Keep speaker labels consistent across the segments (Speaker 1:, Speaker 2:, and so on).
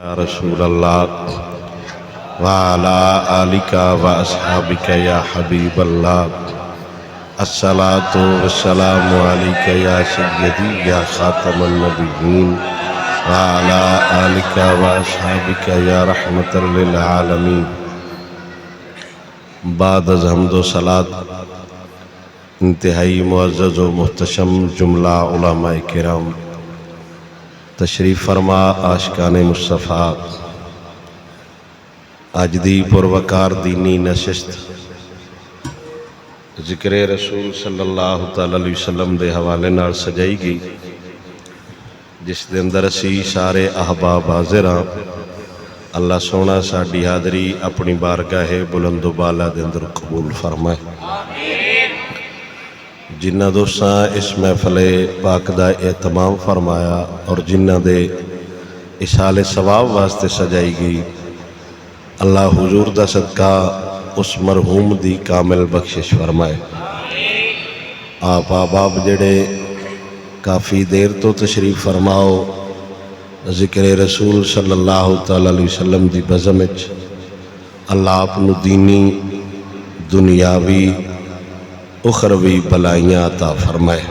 Speaker 1: یا رسول اللہ وعلا آلکا و اصحابکا یا حبیب اللہ الصلاة والسلام علیکا یا سیدی یا خاتم النبیین وعلا آلکا و اصحابکا یا رحمت للعالمین۔ بعد از حمد و صلاة انتہائی معزز و محتشم جملہ علماء کرام، تشریف فرما عاشقان مصطفیٰ، اج دی پروقار دینی نشست ذکر رسول صلی اللہ تعالی علیہ وسلم دے حوالے نال سجائی گئی، جس دے اندر اسی سارے احباب حاضر ہاں۔ اللہ سونا ساڈی حاضری اپنی بارگاہ بلند و بالا دے اندر قبول فرمائے۔ جنہ دوستاں اس محفل پاک دا اہتمام فرمایا اور جنہ دے اشال ثواب واسطے سجائی گئی، اللہ حضور دا صدقہ اس مرحوم دی کامل بخشش فرمائے۔ آپ آباب جڑے کافی دیر تو تشریف فرماؤ ذکر رسول صلی اللہ تعالی علیہ وسلم دی بزمچ، اللہ اپنو دینی دنیاوی اخروی بلائیاں عطا فرمائے۔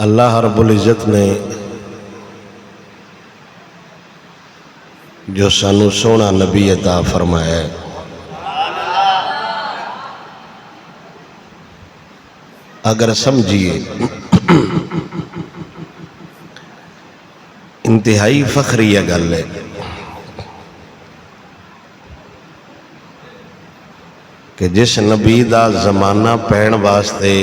Speaker 1: اللہ رب العزت نے جو سانو سونا نبی عطا فرمایا ہے، اگر سمجھیے انتہائی فخری گل ہے کہ جس نبی دا زمانہ پہن واسطے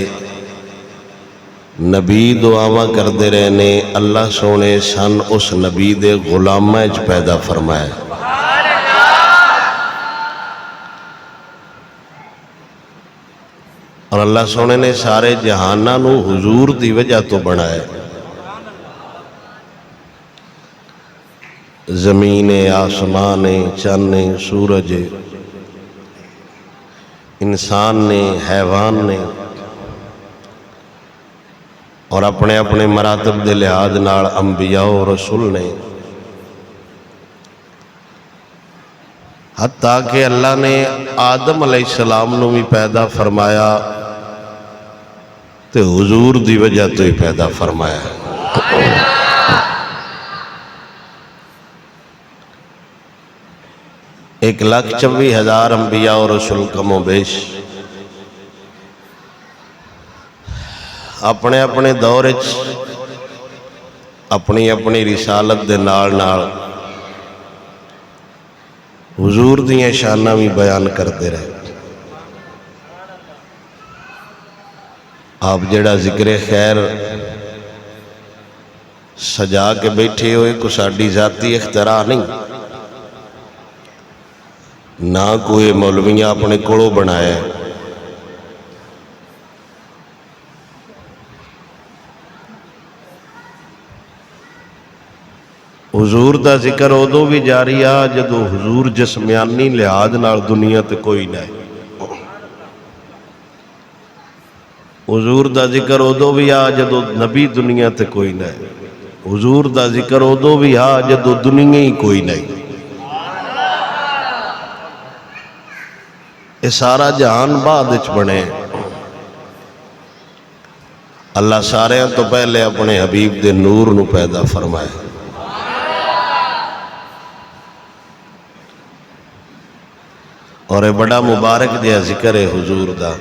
Speaker 1: نبی دعاواں کردے رہنے، اللہ سونے سن اس نبی دے غلامہ اچ پیدا فرمایا۔ اور اللہ سونے نے سارے جہانہ نو حضور دی وجہ تو بنایا۔ زمین، آسمان، چاند، سورج، انسان نے، حیوان نے، اور اپنے اپنے مراتب دے لحاظ نال انبیاء و رسول نے، حتیٰ کہ اللہ نے آدم علیہ السلام نو بھی پیدا فرمایا تے حضور دی وجہ تو ہی پیدا فرمایا۔ 1,24,000 انبیاء و رسول کم و بیش اپنے اپنے دور اپنی اپنی رسالت دے نال نال حضور دیاں شاناں بھی بیان کرتے رہے۔ آپ جڑا ذکر خیر سجا کے بیٹھے ہوئے کو ساڈی ذاتی اختراع نہیں، نہ کوئی مولویاں اپنے کولوں بنایا ہے۔ حضور دا ذکر ادو بھی جاری آ جدو حضور جسمیانی لحاظ نال دنیا تے کوئی نہ ہے۔ حضور دا ذکر ادو بھی آ جدو نبی دنیا تے کوئی نہ ہے۔ حضور دا ذکر ادو بھی آ جدو دنیا ہی کوئی نہیں۔ یہ سارا جہان بعد وچ بنے۔ اللہ سارے تو پہلے اپنے حبیب دے نور نو پیدا فرمائے۔ اور یہ بڑا مبارک دیا ذکر ہے حضور دا۔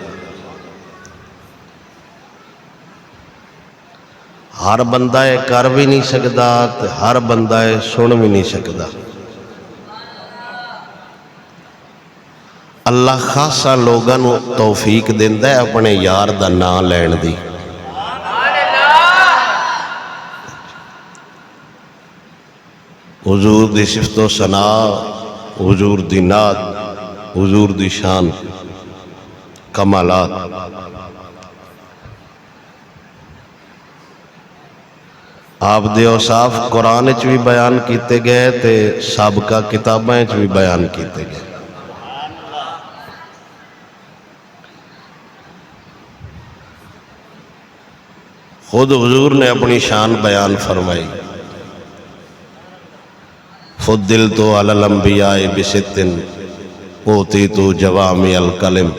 Speaker 1: ہر بندہ کر بھی نہیں سکتا، ہر بندہ سن بھی نہیں سکتا۔ اللہ خاصا لوگاں نو توفیق دیندا ہے اپنے یار دا نام لین دی۔ حضور دی صفت و ثناء، حضور دی نعت، حضور دی شان، کمالات، آپ دے اوصاف قرآن وچ بھی بیان کیتے گئے تے سابقہ کتاباں وچ بھی بیان کیتے گئے۔ خود حضور نے اپنی شان بیان فرمائی، فضلت علی الانبیاء بست اوتیت جوامع الکلم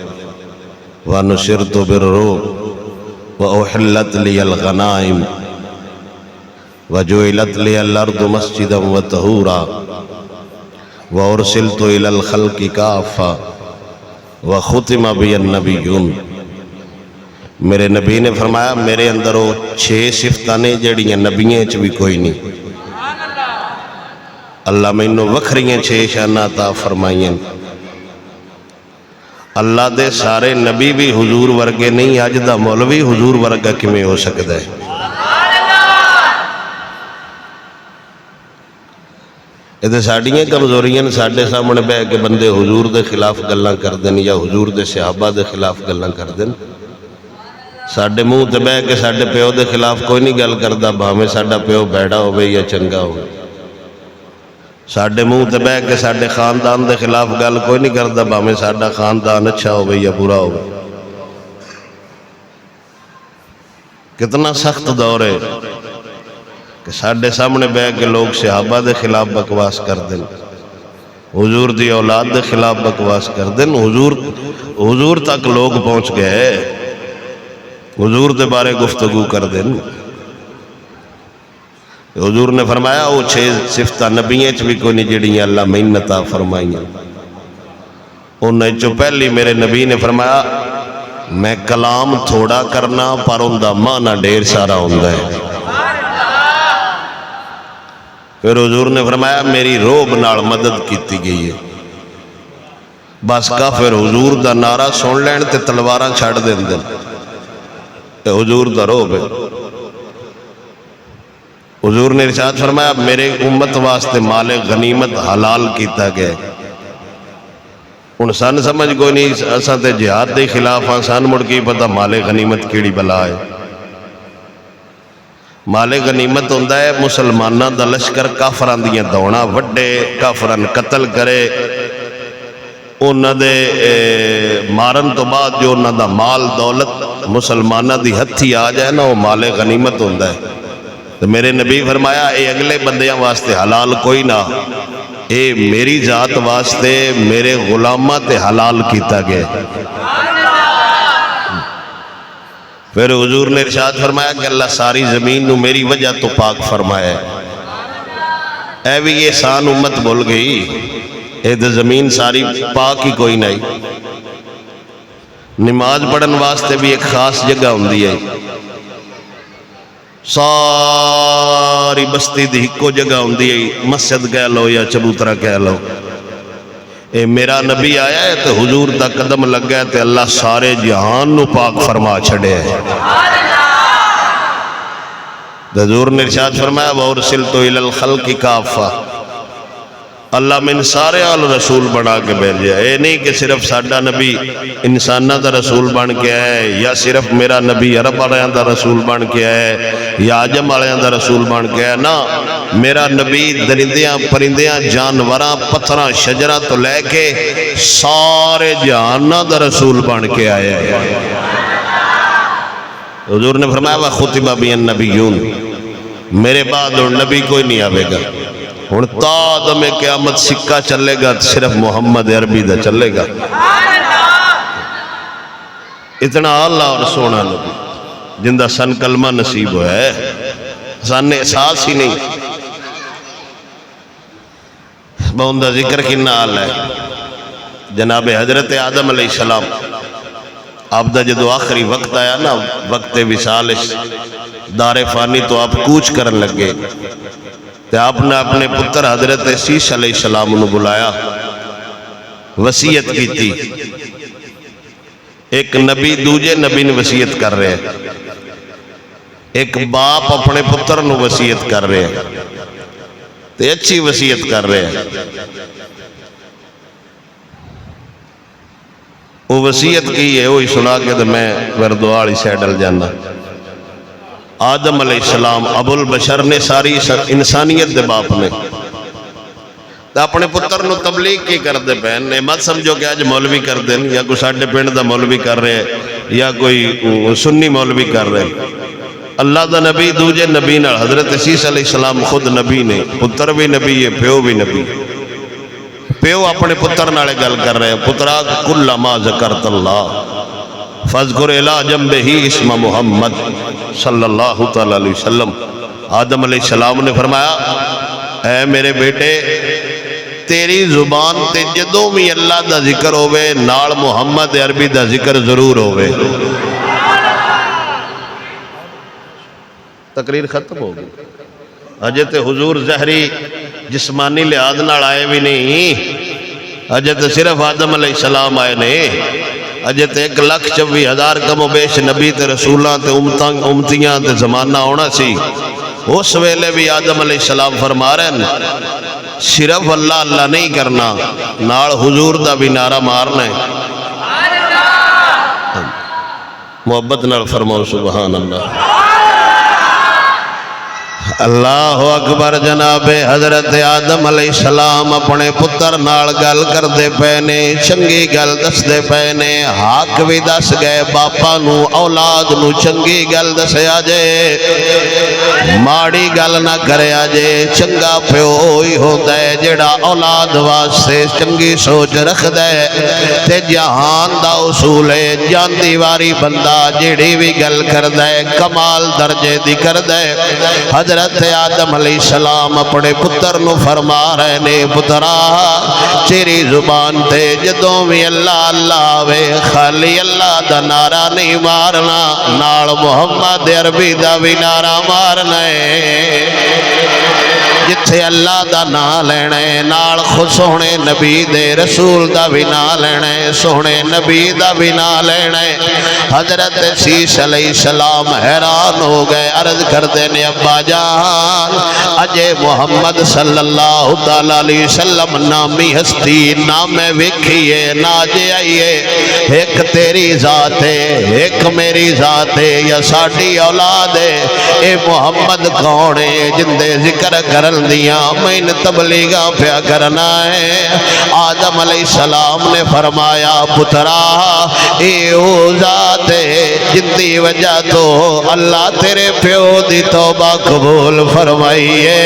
Speaker 1: ونصرت بالرعب واحلت لی الغنائم وجعلت لی الارض مسجدا وطہورا وارسلت الی الخلق کافہ وختم بی النبیون۔ میرے نبی نے فرمایا میرے اندر وہ 6 صفتاں نے جڑیاں نبییں چ بھی کوئی نہیں۔ اللہ مینوں وکھریاں 6 شاناں عطا فرمائیں۔ اللہ دے سارے نبی بھی حضور ورگے نہیں، اج دا مولوی حضور ورگا کیویں ہو سکدا ہے؟ یہ تو ساڈیاں کمزوریاں نے، ساڈے سامنے بہ کے بندے حضور دے خلاف گلاں کردے یا حضور دے صحابہ دے خلاف گلاں کردے۔ ساڈے منہ تے بہ کے ساڈے پیو دے خلاف کوئی نہیں گل کردا، بھاویں ساڈا پیو بیڑا ہوے یا چنگا ہوے۔ ساڈے منہ تے بہ کے ساڈے خاندان دے خلاف گل کوئی نہیں کردا، بھاویں ساڈا خاندان اچھا ہوے یا برا ہوے۔ کتنا سخت دور ہے کہ ساڈے سامنے بہ کے لوگ صحابہ دے خلاف بکواس کردے، حضور دی اولاد دے خلاف بکواس کردے۔ حضور تک لوگ پہنچ گئے، حضور دے بارے گفتگو کردے۔ حضور نے فرمایا وہ 6 صفتاں نبییں چ بھی کوئی نہیں جڑیاں اللہ مینوں عطا فرمائیاں۔ انہاں چوں پہلی میرے نبی نے فرمایا میں کلام تھوڑا کرنا پر ان دا معنی ڈھیر سارا ہوندا ہے۔ پھر حضور نے فرمایا میری روب نال مدد کیتی گئی ہے۔ بس کافر حضور دا نعرہ سن لین تے تلواراں چھڑ دیندے، تے حضور دا روب ہے۔ حضور نے ارشاد فرمایا میرے امت واسطے مال غنیمت حلال کیتا گیا۔ ہن سن سمجھ کوئی نہیں، اساں تے جہاد دے خلاف ہاں، سن مڑ کے پتہ مال غنیمت کیڑی بلا ہے۔ مال غنیمت ہوندا ہے مسلماناں دا لشکر کافراں دیاں دوڑاں وڈے، کافراں قتل کرے، انہاں دے مارن تو بعد جو انہاں دا مال دولت مسلماناں دی ہتھی آ جائے نا، وہ مال غنیمت ہوندا ہے۔ تو میرے نبی فرمایا اے اگلے بندیاں واسطے حلال کوئی نہ، اے میری ذات واسطے میرے غلاماں تے حلال کیتا گیا۔ پھر حضور نے ارشاد فرمایا کہ اللہ ساری زمین نو میری وجہ تو پاک فرمایا ہے۔ اے بھی یہ احسان امت بھول گئی، اے تو زمین ساری پاک ہی کوئی نہیں۔ نماز پڑھن واسطے بھی ایک خاص جگہ ہوندی ہے، ساری بستی دی ہکو جگہ ہوندی ہے، مسجد کہہ لو یا چبوترا کہہ لو۔ اے میرا نبی آیا ہے تو حضور دا قدم لگ گیا تے اللہ سارے جہان نو پاک فرما چھڑے ہے۔ حضور نے ارشاد فرمایا وَأُرْسِلْتُ إِلَى الْخَلْقِ كَافَّةً، اللہ میں سارے آل رسول بنا کے بھیجا۔ اے نہیں کہ صرف ساڈا نبی انسانہ دا رسول بن کے آئے، یا صرف میرا نبی عرب والیاں دا رسول بن کے آئے یا عجم والیاں دا رسول بن کے آئے، نا، میرا نبی درندیاں پرندیاں جانوراں پتھراں شجراں تو لے کے سارے جہاناں دا رسول بن کے آئے۔ حضور نے فرمایا وَخُتِمَ بِي النَّبِيُّونَ، میرے بعد اور نبی کوئی نہیں آوے گا۔ ہن تا دم قیامت سکہ چلے گا صرف محمد عربی دا چلے گا۔ اتنا اللہ اور سونا نبی جندہ سن کلمہ نصیب ہوا ہے، سن احساس ہی نہیں۔ بہندہ ذکر کی نال ہے جناب حضرت آدم علیہ السلام، آپ دا جدو آخری وقت آیا نا، وقت وصال دار فانی تو آپ کوچ کرن لگے، تو آپ نے اپنے پتر حضرت عیسیٰ علیہ السلام نے بلایا، وصیت کی تھی۔ ایک نبی دوجے نبی نے وصیت کر رہے ہیں، ایک باپ اپنے پتر نے وصیت کر رہے ہیں، تو اچھی وصیت کر رہے ہیں۔ وہ وصیت کی ہے وہی سنا کے تو میں وردواڑی سے ڈل جانا۔ آدم علیہ السلام ابو البشر نے ساری انسانیت دے باپ نے تو اپنے پتر نو تبلیغ کی کر دے پہن نے، مت سمجھو کہ آج مولوی کر دیں یا کوئی ساڑھے پینڈ دا مولوی کر رہے یا کوئی سنی مولوی کر رہے۔ اللہ دا نبی دوجے نبی نال حضرت عیسیٰ علیہ السلام خود نبی نے، پتر بھی نبی ہے، پیو بھی نبی۔ پیو اپنے پتر نالے گل کر رہے ہیں، پترا کل ما ذکرت اللہ فاذکر الی جنبہ اسم محمد صلی اللہ تعالی علیہ وسلم۔ آدم علیہ السلام نے فرمایا اے میرے بیٹے تیری زبان تے جدوں بھی اللہ دا ذکر ہوئے نال محمد عربی دا ذکر ضرور ہوئے۔ تقریر ختم ہو گئی۔ اجے تے حضور ظہری جسمانی لحاظ نال آئے بھی نہیں، اجے تے صرف آدم علیہ السلام آئے نے، اجے تے 1,24,000 کم و بیش نبی تے رسولاں تے امتیاں تے زمانہ ہونا سی۔ اس ویلے بھی آدم علیہ السلام فرما رہے ہیں صرف اللہ اللہ نہیں کرنا، نال حضور دا بھی نعرہ مارنا ہے۔ محبت نال فرماؤ سبحان اللہ۔ اللہ اکبر۔ جناب حضرت آدم علیہ السلام اپنے پتر نال گل کر دے پینے، چنگی گل دس دے پینے، حق بھی دس گئے باپا نو اولاد نو چنگی گل دسیا جے، ماڑی گل نہ کریا جے۔ چنگا پیو ہوئی ہوتا ہے جڑا اولاد واسطے چنگی سوچ رکھ دے، تے جہان دا اصول ہے جان دیواری بندہ جڑی بھی گل کر دے کمال درجے دی کر دے۔ حضرت آدم علیہ السلام اپنے پتر نو فرما رہے نے پترا تیری زبان تے جدوں بھی اللہ اللہ آوے خالی اللہ دا نعرہ نہیں مارنا، نال محمد عربی دا بھی نعرہ مارنا ہے۔ جتھے اللہ دا نا لینے نال خود سونے نبی دے رسول دا بھی نا لینے، سونے نبی دا بھی نا لینے۔ حضرت عیسیٰ علیہ السلام حیران ہو گئے، عرض کر دینے ابا جان اجے محمد صلی اللہ تعالی علیہ وسلم نامی ہستی نام وکھیے نا جے آئیے، ایک تیری ذات ہے ایک میری ذات ہے یا ساڑی اولاد ہے، اے محمد کون ہے جندے ذکر کرن دیاں میں نے تبلیغاں پیا کرنا ہے۔ آدم علیہ السلام نے فرمایا پترا اے او ذات ہے جن دی وجہ تو اللہ تیرے پیو دی توبہ قبول فرمائیے،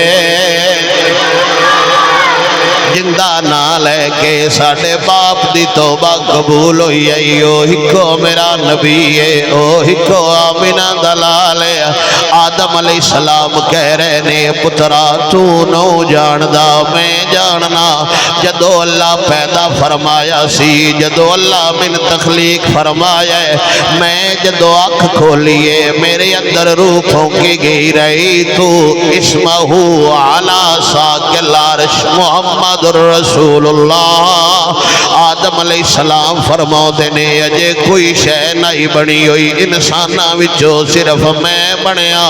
Speaker 1: جندہ نہ لے کے ساڑھے باپ دی توبہ قبول ہوئی ہے، او ہکو میرا نبی ہے، او ہکو آمینہ دلال ہے۔ آدم علیہ السلام کہہ رہے نے پترا تو نو جاندہ میں جاننا، جدو اللہ پیدا فرمایا سی، جدو اللہ من تخلیق فرمایا ہے، میں جدو آنکھ کھولیے میرے اندر روح پھونکی گئی رہی تو اسمہو علی ساکل عرش محمد رسول اللہ۔ آدم علیہ السلام فرماؤ دینے اجے کوئی شے نہیں بنی ہوئی انسانہ وچوں صرف میں بنیا،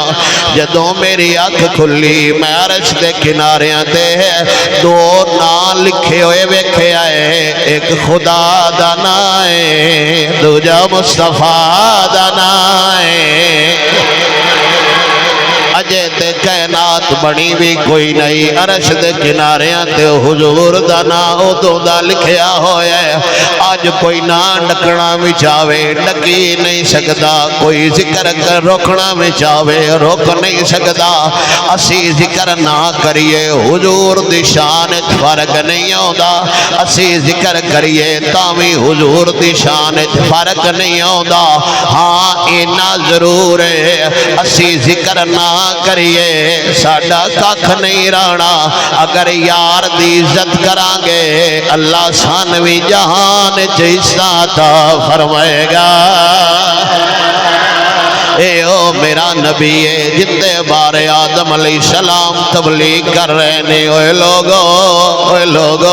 Speaker 1: جدوں میری آنکھ کھلی میں عرش دے کناریاں تے دو نا لکھے ہوئے ویکھے آئے، ایک خدا دا نا ہے دوجا مصطفیٰ دا نا ہے۔ اجے تے کائنات بنی بھی کوئی نہیں، عرش دے کناریاں تے حضور دا نا ادوں دا لکھیا ہویا ہے۔ آج کوئی نا ڈکنا میں چاہے ڈکی نہیں سکتا، کوئی ذکر کر روکنا میں چاہے روک نہیں سکتا۔ اسی ذکر نہ کریے حضور دی شان فرق نہیں آندا، اسی ذکر کریے تاوی حضور دی شان فرق نہیں آندا۔ ہاں اینا ضرور ہے اسی ذکر نہ کریے ساڑھا کاکھ نہیں رانا، اگر یار دی عزت کرانگے اللہ سانوی جہان چیسا تا فرمائے گا۔ اے او میرا نبی ہے جندے بارے آدم علیہ السلام تبلیغ کر رہے نے، اوے لوگو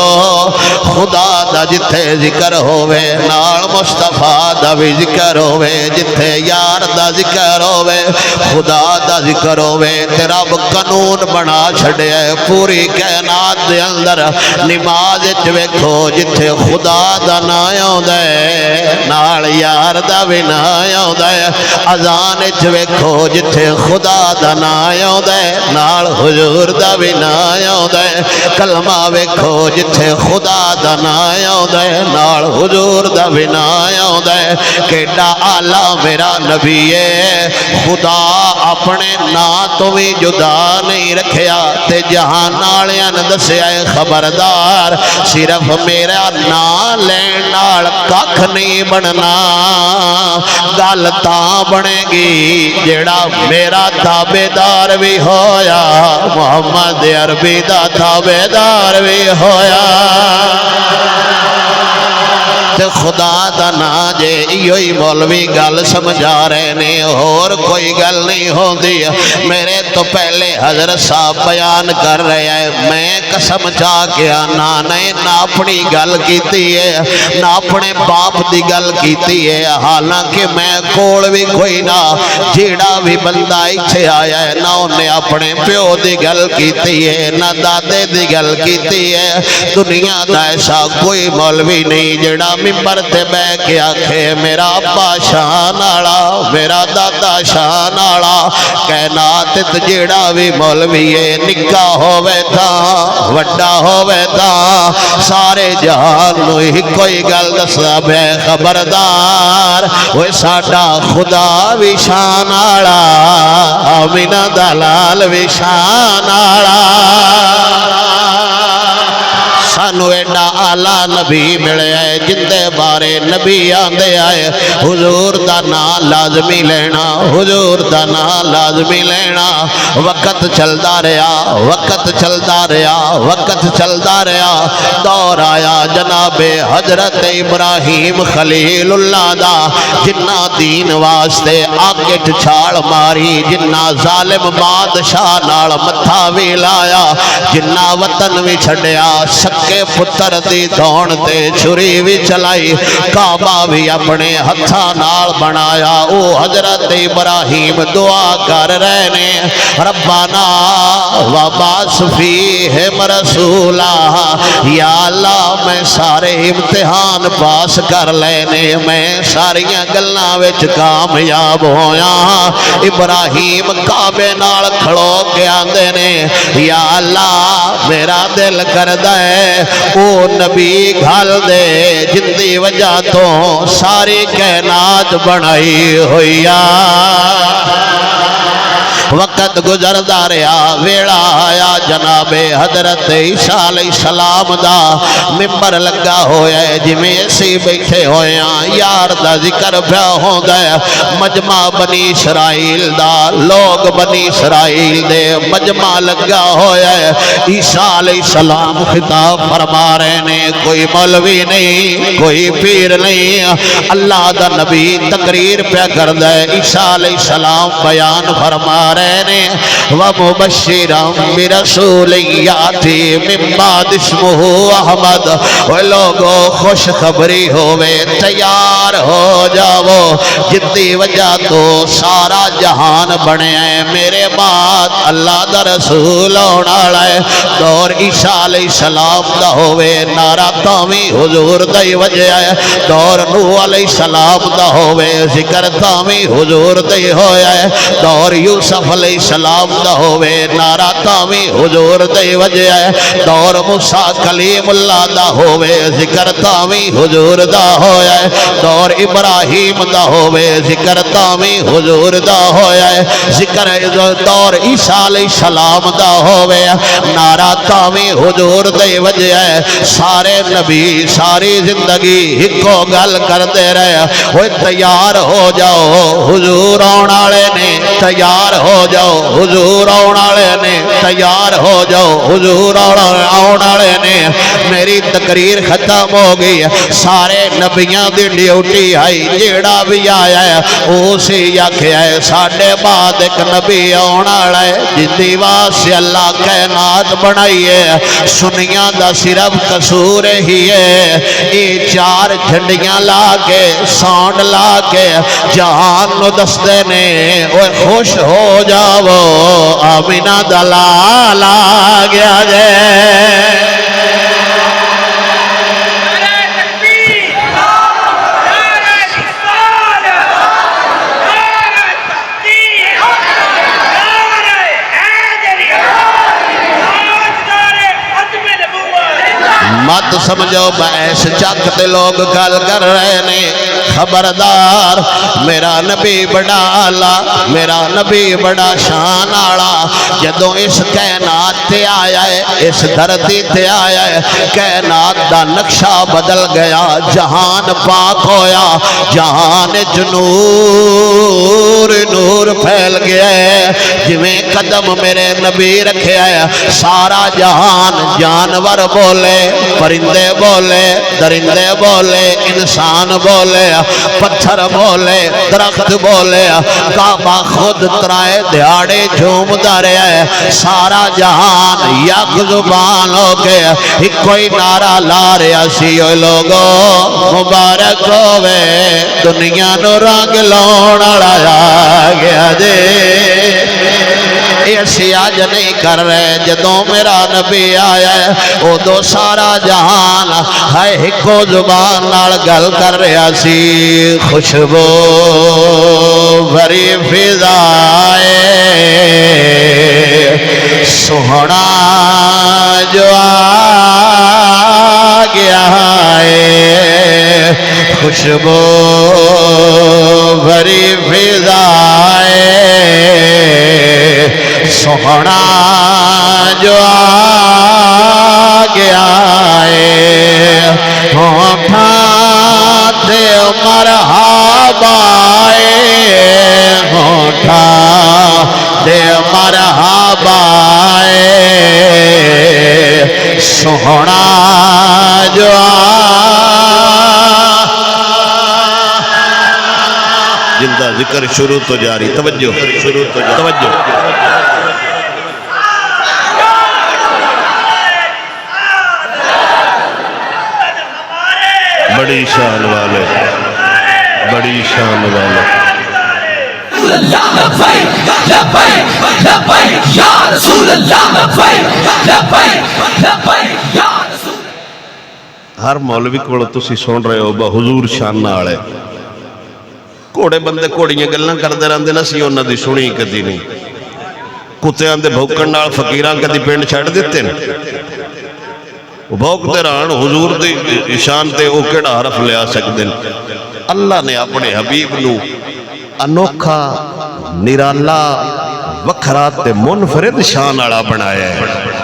Speaker 1: خدا دا جتھے ذکر ہوئے نال مصطفیٰ دا بھی ذکر ہوئے، جتھے یار دا ذکر ہوئے خدا دا ذکر ہوئے، تے رب قانون بنا چھڑے پوری کائنات دے اندر۔ نماز ویکھو جتھے خدا دا نا آوندا ہے نال یار دا بھی نا آوندا ہے، اذان ویکھو جتھے خدا دا نا آوندا ہے نال حضور دا بھی نا آوندا ہے، کلمہ ویکھو جتھے خدا دا نا آوندا ہے نال حضور دا بھی نا آوندا ہے۔ کیڈا اعلیٰ میرا نبی ہے ہے خدا اپنے نا تو بھی جدا نہیں رکھیا تے جہان والیاں نے دسیا ہے خبردار صرف میرا نا لین نال ککھ نہیں بننا گل تاں بنے گی جیڑا میرا تابعدار بھی ہویا محمد عربی دا تابعدار بھی ہویا تے خدا دا نا جے ایوئی مولوی گل سمجھا رہے نے اور کوئی گل نہیں ہوندی میرے تو پہلے حضرت صاحب بیان کر رہے ہیں میں قسم چاہ کے آنا نہیں نہ اپنی گل کیتی ہے نہ اپنے باپ دی گل کیتی ہے حالانکہ میں کوڑ بھی کوئی نہ جیڑا بھی بندہ ایتھے آیا ہے نہ انہیں اپنے پیو دی گل کیتی ہے نہ دادے دی گل کیتی ہے دنیا دا ایسا کوئی مولوی نہیں جیڑا ممبر تے بے کے آکھے میرا ابا شان آڑا میرا دادا شان آڑا کائنات جیڑا بھی مولوی ہے نکا ہووے تا وڈا ہووے تا سارے جہان نو ہی کوئی گل دسدا بے خبردار وہ ساڈا خدا بھی شان آڑا آمینہ دلال بھی شان آڑا سانو ایڈا آلہ نبی ملے آئے جندے بارے نبی آندے آئے حضور دا نام لازمی لینا حضور دا نام لازمی لینا وقت چلدا رہا وقت چلدا رہا وقت چلدا رہا دور آیا جناب حضرت ابراہیم خلیل اللہ دا جنہ دین واسطے آگٹ چھاڑ ماری جنہ ظالم بادشاہ نال متھا بھی لایا جنہ وطن بھی چھڑیا سکے پتر دی دھون تے چھری بھی چلائی کعبہ بھی اپنے ہتھا نال بنایا او حضرت ابراہیم دعا کر رہنے ربنا وبعث فیہم رسولا یا اللہ میں سارے امتحان پاس کر لینے میں ساریاں گلاں وچ کامیاب ہویا ابراہیم کعبے نال کھڑو کے آندے نے یا اللہ میرا دل کردا ہے او نبی گھل دے جن دی وجہ تو ساری کائنات بنائی ہویا وقت گزردا رہا ویڑا آیا جناب حضرت عیسیٰ علیہ السلام دا ممبر لگا ہویا ہے جی میں اسی بیٹھے ہویا یار دا ذکر پیا ہوندا ہے مجمع بنی اسرائیل دا لوگ بنی اسرائیل دے مجمع لگا ہویا ہے عیسیٰ علیہ السلام خطاب فرما رہے نے کوئی مولوی نہیں کوئی پیر نہیں اللہ دا نبی تقریر پیا کردا ہے عیسیٰ علیہ السلام بیان فرما رہے وَمُبَشِّرًا بِرَسُولٍ يَأْتِي مِن بَعْدِهِ اسْمُهُ احمد وہ لوگو خوش خبری ہوئے تیار ہو جاؤ جتنی وجہ تو سارا جہان بنے ہیں میرے بعد اللہ دا رسول ہونا ہے دور عیسیٰ علیہ السلام دا ہوئے نعرہ تامی حضور دا ہی وجہ ہے دور نوح علیہ السلام دا ہوئے ذکر تامی حضور دا ہی ہویا ہے دور یوسف علیہ السلام دا ہوئے نعرہ تامی حضور دے وجہ ہے دور موسیٰ کلیم اللہ دا ہوئے ذکر تامی حضور دا ہویا ہے دور ابراہیم دا ہوئے ذکر تامی حضور دا ہویا ہے ذکر دور عیسیٰ علیہ السلام دا ہوئے نعرہ تامی حضور دے وجہ ہے سارے نبی ساری زندگی ہکو گل کر دے رہے وہ تیار ہو جاؤ حضور آنالے نے تیار ہو جاؤ حضور آنالے نے تیار ہو جاؤ حضور آنالے نے میری تقریر ختم ہو گئی سارے نبیاں دی ڈیوٹی آئی جیڑا بھی آیا ہے اسی آکھیا ہے ساڑھے بعد ایک نبی آنالے جدی واسے اللہ کائنات بنائی ہے سنیاں دا صرف قصور ہی ہے یہ چار جھنڈیاں لا کے سانڈ لا کے جہان نو دستے نے وہ خوش ہو جاؤ آمینہ دلال آگیا جے مت سمجھو بحث چک تے لوگ گل کر رہے نے خبردار میرا نبی بڑا آلہ میرا نبی بڑا شان آڑا جدوں اس کائنات تے آیا ہے اس دھرتی تے آیا ہے کائنات دا نقشہ بدل گیا جہان پاک ہویا جہان نور نور پھیل گیا ہے جویں قدم میرے نبی رکھے ہے سارا جہان جانور بولے پرندے بولے درندے بولے انسان بولے پتھر بولے درخت بولے کعبہ خود ترائے دیاڑے جھومدا رہا ہے سارا جہان یک زبان ہو گیا ایک کوئی نعرہ لا رہا سی اوے لوگو مبارک ہوئے دنیا نو رنگ لاؤن آیا گیا دے ایسی آج نہیں کر رہے جدوں میرا نبی آیا ہے او دو سارا جہان ہے ہکو زبان نال گل کر رہا سی خوشبو بھری فضائے سوہنا جو آ گیا ہے خوشبو بھری فضائے سوہنا جو آ گیا ہے ہونٹھاں تے مرحبا ہونٹھاں تے مرحبا سوہنا جو زندہ ذکر شروع تو جاری توجہ شروع تو جاری توجہ بڑی شان والے بڑی شان والے ہر مولوی کو تسی سن رہے ہو حضور شان والے گھوڑے بندے گھوڑیاں گلاں کردے رہندے نا سی انہاں دی سنی کدی نہیں کتیاں دے بھوکن نال فقیراں کدی پنڈ چھڈ دتے نے بھوکتے رہن حضور دی شان تے او کیڑا حرف لیا سکدے اللہ نے اپنے حبیب نو انوکھا نرالا وکھرا تے منفرد شان والا بنایا ہے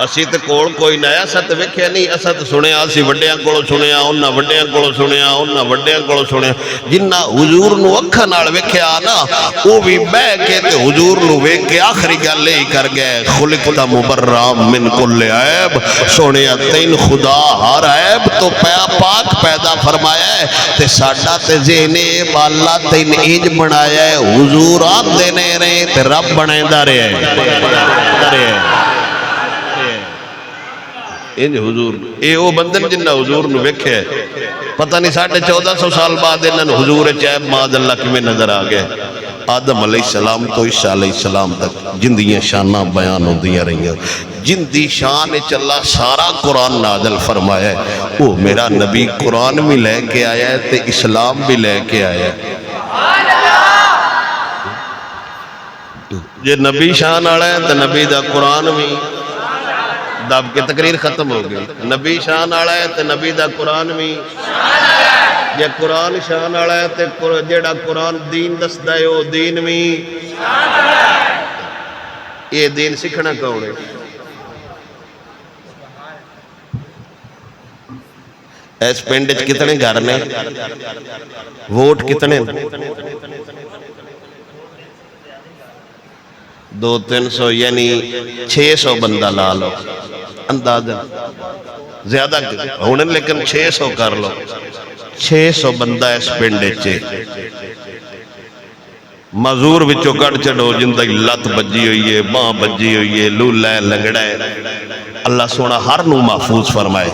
Speaker 1: اسی تے کول کوئی نہ اساں تے ویکھیا نہیں اساں تے سنیا اسی وڈیاں کولوں سنیا انہاں وڈیاں کولوں سنیا انہاں وڈیاں کولوں سنیا جنہ حضور نو اکھاں نال ویکھیا نا او وی بیٹھ کے تے حضور نو ویکھ کے آخری گل ہی کر گئے خلقت مبرّا من کل عیب سونیا تین خدا ہر عیب تو پاک پیدا فرمایا ہے تے ساڈا تے ذہن اللہ تین انج بنایا ہے حضور آندے نے رہے تے رب بنیندا رہیا ہے انج حضور اے او بندن جنہ حضور نو ویکھے پتہ نہیں 1450 سال بعد انہاں نو حضور چیب ماد اللہ کی میں نظر آ گئے آدم علیہ السلام تو عیسیٰ علیہ السلام تک جندیاں شانہ بیان ہوندیاں رہیاں جندی شان چلا سارا قرآن نازل فرمایا ہے او میرا نبی قرآن بھی لے کے آیا ہے تے اسلام بھی لے کے آیا ہے یہ نبی شان آڑا ہے تے نبی دا قرآن بھی دب کے تقریر ختم ہو گئی نبی شان آڑا ہے تے نبی دا قرآن بھی یہ قرآن شان آڑا ہے تے جیڑا قرآن دین دس دائے ہو دین بھی یہ دین سکھنا کون ہے ایس پینڈج کتنے گھر نے ووٹ کتنے 200-300 یعنی 600 بندہ لا لو اندازہ زیادہ ہونے لیکن 600 کر لو 600 بندہ اس پنڈے چے مزور وچو کڑ چڑو زندگی لت بجی ہوئی ہے باں بجی ہوئی ہے لولہ لنگڑا ہے اللہ سونا ہر نو محفوظ فرمائے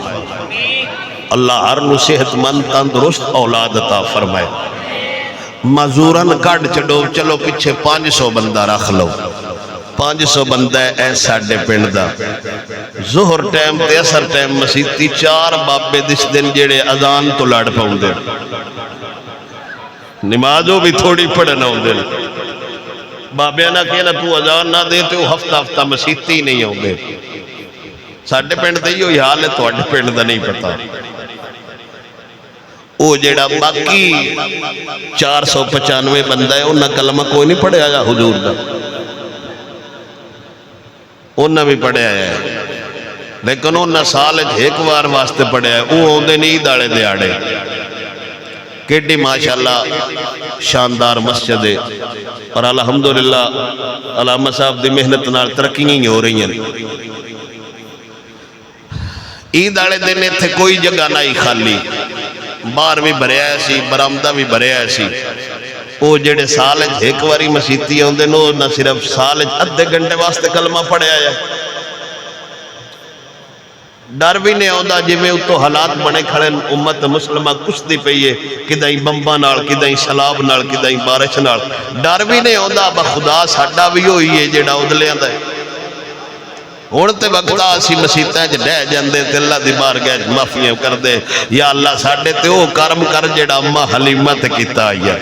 Speaker 1: اللہ ہر نو صحت مند تندرست اولاد عطا فرمائے مزورن کڑ چڑو چلو پیچھے 500 بندہ رکھ لو 500 بندہ ہے ایسا ڈے پنڈ دا ظہر ٹائم تے اثر ٹائم مسیحتی 4 بابے دس دن جیڑے اذان تو لڑ پاؤں دے نمازوں بھی تھوڑی پڑھنا ہوں دے بابے نہ کہنا تو اذان نہ دے تو ہفتہ مسیحتی نہیں ہوں دے ساڑھے پنڈ دے یہ حال ہے تو اڈھے پنڈ دا نہیں پتا وہ جڑا باقی 495 بندہ ہے انہاں کلمہ کوئی نہیں پڑھیا یا حضور دا، انہاں بھی پڑھیا ہے لیکن انہاں سال ایک بار واسطے پڑھیا ہے، وہ آدھے نہیں عید والے دیہڑے کیڈی ماشاءاللہ شاندار مسجد ہے، اور الحمدللہ علامہ صاحب دی محنت نال ترقیاں ہی ہو رہی ہیں۔ عید والے دن اتنے کوئی جگہ نہیں خالی، باہر بھی بھریا سی، برآمدہ بھی بھریا سی۔ وہ جڑے سال ایک واری مسیتی آتے ہیں نہ صرف سال ادھے گھنٹے واسطے کلمہ پڑھیا ہے، ڈر بھی نہیں آتا جی میں اتو حالات بنے کھڑے امت مسلمہ کشتی پئی ہے، کدائیں بمباں نال، کدائیں سلاب نال، کدائیں بارش نال، ڈر بھی نہیں آتا خدا ساڈا بھی ہوئی ہے جڑا ادلیاں دا ہے۔ ہن تے وقت اسی مسیتاں وچ ڈہ جاندے تے اللہ دی بارگاہ وچ معافیاں کردے، یا اللہ ساڈے تے او کرم کر جڑا اماں حلیمہ تے کیتا آئی ہے۔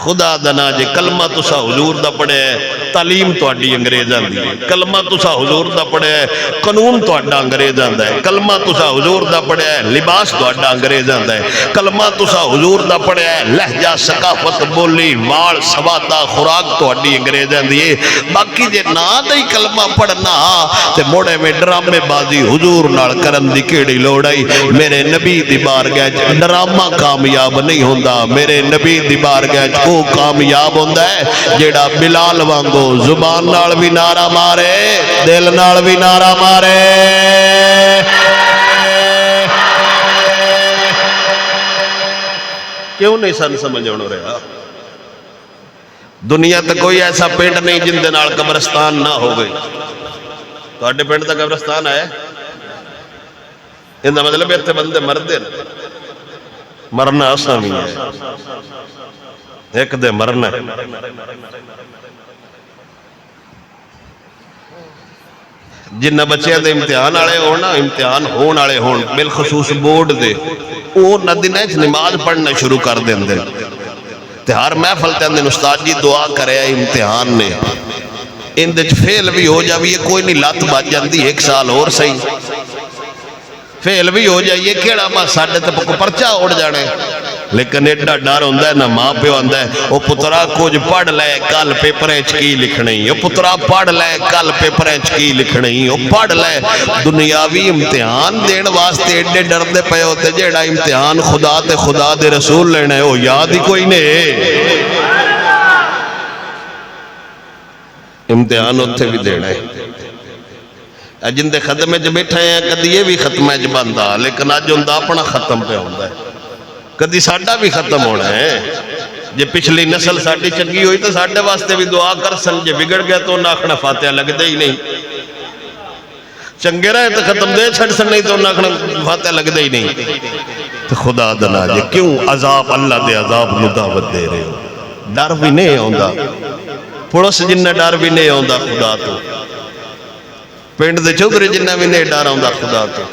Speaker 1: خدا دنا جے کلمہ تسا حضور دا پڑھے ہے، تعلیم تہاڈی انگریزاں دی ہے، کلمہ تسا حضور دا پڑھے ہے، قانون تہاڈا انگریزاں دا ہے، کلمہ تسا حضور دا پڑھے ہے، لباس تہاڈا انگریزاں دا ہے، کلمہ تسا حضور دا پڑھے ہے، لہجہ ثقافت بولی وال سوادہ خوراک تہاڈی انگریزاں دی ہے۔ باقی جے نہ دے کلمہ پڑھنا تے موڑے میں ڈرامے بازی حضور نال کرن دی کیڑی لوڑ آئی؟ میرے نبی دی بارگاہ وچ ڈرامہ کامیاب نہیں ہوندا، میرے نبی دی بارگاہ وچ وہ کامیاب ہوندہ ہے جیڑا بلال وانگو زبان نال بھی نعرہ مارے، دل نال بھی نعرہ مارے۔ کیوں نہیں سن سمجھ ہونے رہا؟ دنیا تے کوئی ایسا پنڈ نہیں جن دے نال قبرستان نہ ہو گئی۔ تو اڈے پنڈ تے قبرستان ہے، اندہ مطلب اتنے بندے مردے مرنا آسانی ہے، ایک دے مرنا ہے۔ جنہ بچے دے امتحان آلے ہونا، امتحان ہون آلے ہون، بالخصوص بورڈ دے، وہ ندنہ نماز پڑھنا شروع کر دیں دے، تے ہر محفل تے اندن استاد جی دعا کرے امتحان نے، اندج فیل بھی ہو جاویے کوئی نہیں لات بات جاندی، ایک سال اور صحیح فیل بھی ہو جائیے کیڑا ماں ساڑھے تے پکو پرچہ اڑ جانے، لیکن ایڈا ڈر ہوندہ ہے نہ ماں پہ ہوندہ ہے۔ وہ پترا کچھ پڑھ لے کل پیپریں چکی لکھنی، وہ پترا پڑھ لے کل پیپریں چکی لکھنی، وہ پڑھ لے دنیاوی امتحان دین واسطے ایڈے ڈر دے پہ ہوتے جیڑا امتحان خدا دے رسول لینے ہو یاد ہی کوئی نہیں۔ امتحان ہوتے بھی دینا ہے، جن دے ختمے جو بیٹھے ہیں کدی یہ بھی ختمے جو بندہ، لیکن آج ہوندہ اپنا ختم پہ ہوندہ ہے، کدی ساڑھا بھی ختم ہونا ہے۔ جے پچھلی نسل ساڑھی چنگی ہوئی تو ساڑھے واسطے بھی دعا کر سن، جے بگڑ گیا تو ناکھنا فاتحہ لگ دے ہی نہیں، چنگے رہے تو ختم دے چھڑ سن نہیں تو ناکھنا فاتحہ لگ دے ہی نہیں۔ تو خدا دنا جے کیوں عذاب اللہ دے عذاب نداوت دے رہے ہو؟ ڈر بھی نہیں ہوندہ، پڑوس جنہ ڈر بھی نہیں ہوندہ خدا تو، پینڈ دے چودھری جنہ بھی نہیں ڈر ہوندہ خدا تو۔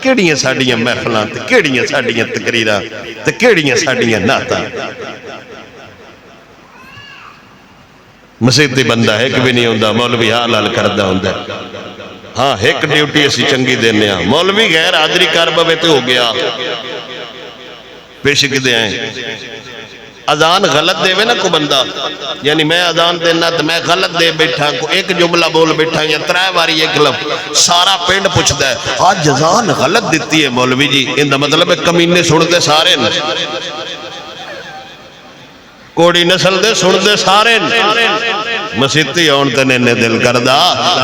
Speaker 1: کیڑیاں ساڑیاں محفلان تے کیڑیاں ساڑیاں تقریرہ تے کیڑیاں ساڑیاں ناتا، مسیحتی بندہ ایک بھی نہیں ہوندہ، مولوی حال حال کردہ ہوندہ۔ ہاں ایک ڈیوٹی اسی چنگی دینے ہیں، مولوی غیر حاضری کاربہ بیتے ہو گیا پیشک دے آئیں، اذان غلط دے وے نا کو بندہ، یعنی میں اذان دینا تو میں غلط دے بیٹھا کو ایک جملہ بول بیٹھا یا ترائے باری ایک لفظ، سارا پینڈ پوچھتا ہے آج اذان غلط دیتی ہے مولوی جی، اندہ مطلب ہے کمینے سنتے سارے ن، کوڑی نسل دے سنتے سارے ن، مسیحتی ہونتے نے دل کردہ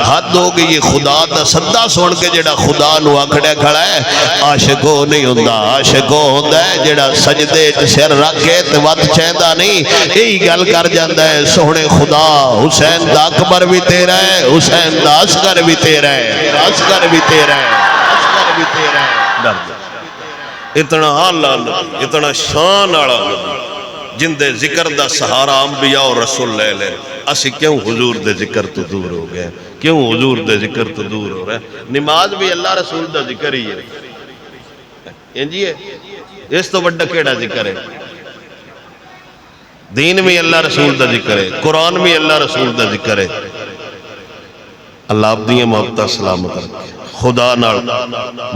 Speaker 1: حد ہو گئی خدا دا صدہ سن کے جڑا خدا نو آکھڑے کھڑا ہے، عاشق ہو نہیں ہوندہ، عاشق ہو ہوندہ ہے جڑا سجدے سر رکھے تے وقت چہندہ نہیں، یہی گل کر جاندہ ہے سونے خدا حسین دا اکبر بھی تیرا ہے، حسین دا اصغر بھی تیرا ہے، اصغر بھی تیرا ہے، اصغر بھی تیرا ہے۔ اتنا حال اتنا شان آڑا جن دے ذکر دا سہارا انبیاء اور رسول لے لے، اسی کیوں حضور دے ذکر تو دور ہو گئے؟ کیوں حضور دے ذکر تو دور ہو رہے؟ نماز بھی اللہ رسول دا ذکر ہی ہے، انجی ہے اس تو بڑا کیڑا ذکر ہے؟ دین بھی اللہ رسول دا ذکر ہے، قرآن بھی اللہ رسول دا ذکر ہے۔ اللہ آپ دیئے محبتہ سلامت رکھے۔ خدا نال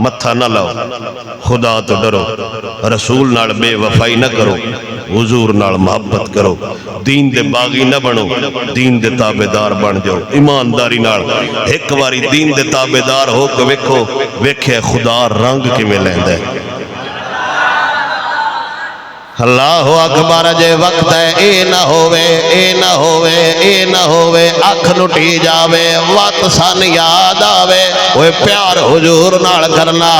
Speaker 1: متھا نہ لاؤ، خدا تو ڈرو، رسول نال بے وفائی نہ کرو، حضور نال محبت کرو، دین دے باغی نہ بنو، دین دے تابعدار بن جاؤ، ایمانداری نال ایک واری دین دے تابعدار ہو کے ویکھو، ویکھے خدا رنگ کیویں لیندا ہے۔ اللہ اکبر جے وقت ہے اے نہ ہووے، اے نہ ہووے، اے نہ ہووے، اکھ لٹی جاوے، وقت سن یاد آوے، اوے پیار حضور نال کرنا،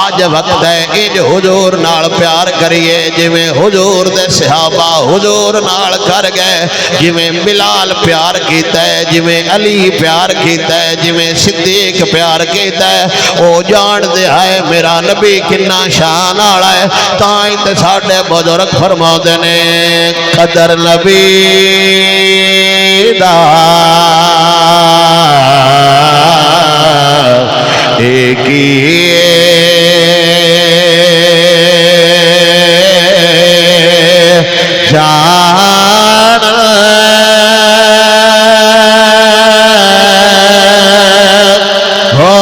Speaker 1: آج وقت ہے انج حضور نال پیار کریے جویں حضور دے صحابہ حضور نال کر گئے، جویں بلال پیار کیتا ہے، جویں علی پیار کیتا ہے، جویں صدیق پیار کیتا ہے، او جان دے ہے میرا نبی کنا شان والا ہے، تائیں تے ساڈے بزرگ فرماؤندے نے قدر نبی دا ایک جان ہو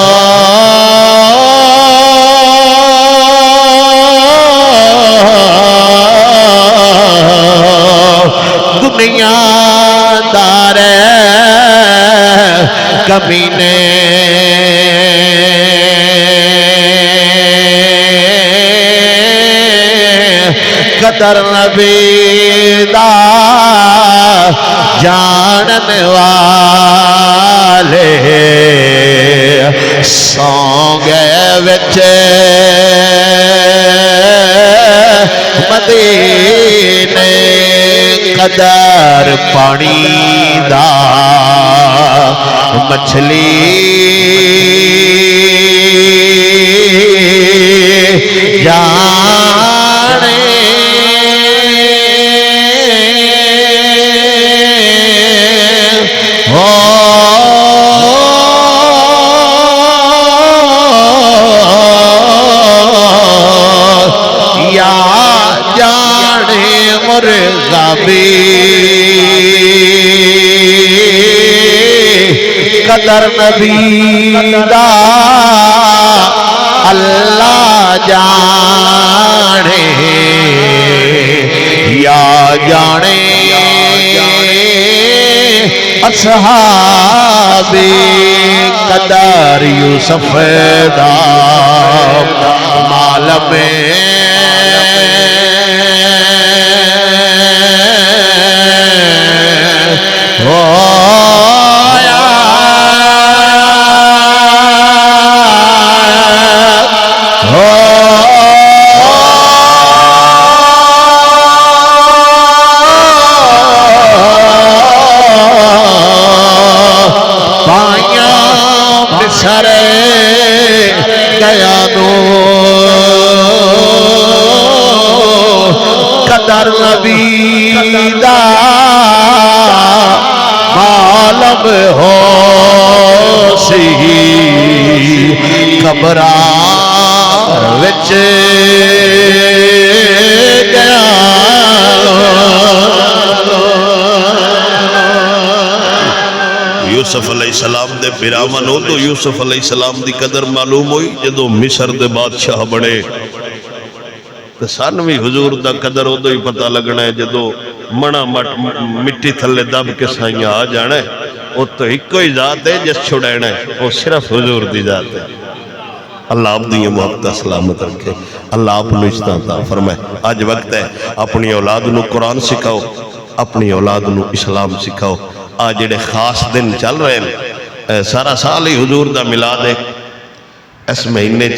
Speaker 1: دنیا دار کمینے قدر نبی دا جانن والے سو گئے وچ مدینے قدر پانی دا مچھلی جانے ہو یا جانے مرغابی قدر نبی دا اللہ جانے یا جانے اصحابی قدر یوسف دا مال میں قدر نبی دا معلوم ہو سی قبران وچ گیا یوسف علیہ السلام دے براون ہو تو یوسف علیہ السلام دی قدر معلوم ہوئی جدو مصر دے بادشاہ بڑے تو سان بھی حضور دا قدر ہو تو ہی پتہ لگنا ہے جدو منا مٹی تھلے دب کے سائیاں آ جانا ہے وہ تو ایک کوئی ذات ہے جس چھڑینا ہے وہ صرف حضور دی ذات ہے۔ اللہ آپ دی محبت سلامت رکھے، اللہ آپ نے استعطا فرمائے۔ آج وقت ہے اپنی اولاد نو قرآن سکھاؤ، اپنی اولاد نو اسلام سکھاؤ۔ آج جڑے خاص دن چل رہے ہیں سارا سال ہی حضور دا میلاد ہے، اس مہینے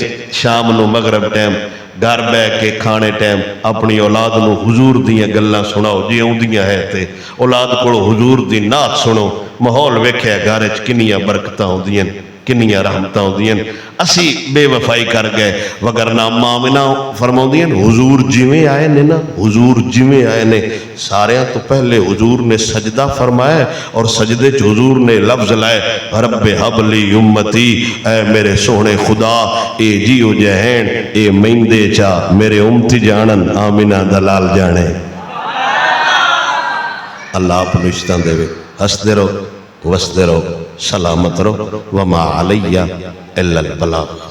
Speaker 1: شام نو مغرب ٹائم گھر بہ کے کھانے ٹائم اپنی اولاد نو حضور دیاں گلاں سناؤ جی اوندیاں ہے تے اولاد کو حضور دی نعت سنو، ماحول ویکھیا گھر وچ کنیاں برکتاں ہوندیاں کنیاں رحمتاں ہوندیاں۔ اسی بے وفائی کر گئے وگرنہ مامنہ فرماؤندیاں حضور جویں آئے نے نا، حضور جویں آئے نے ساریاں تو پہلے حضور نے سجدہ فرمایا اور سجدے چ حضور نے لفظ لائے رب حبلی امتی، اے میرے سونے خدا اے جیو جہین اے مہندے چا میرے امتی جانن آمینہ دلال جانے۔ اللہ آپ نشتہ دے ہنستے رہو وستے رہو سلامت رہو وما علیہ إلا البلاغ.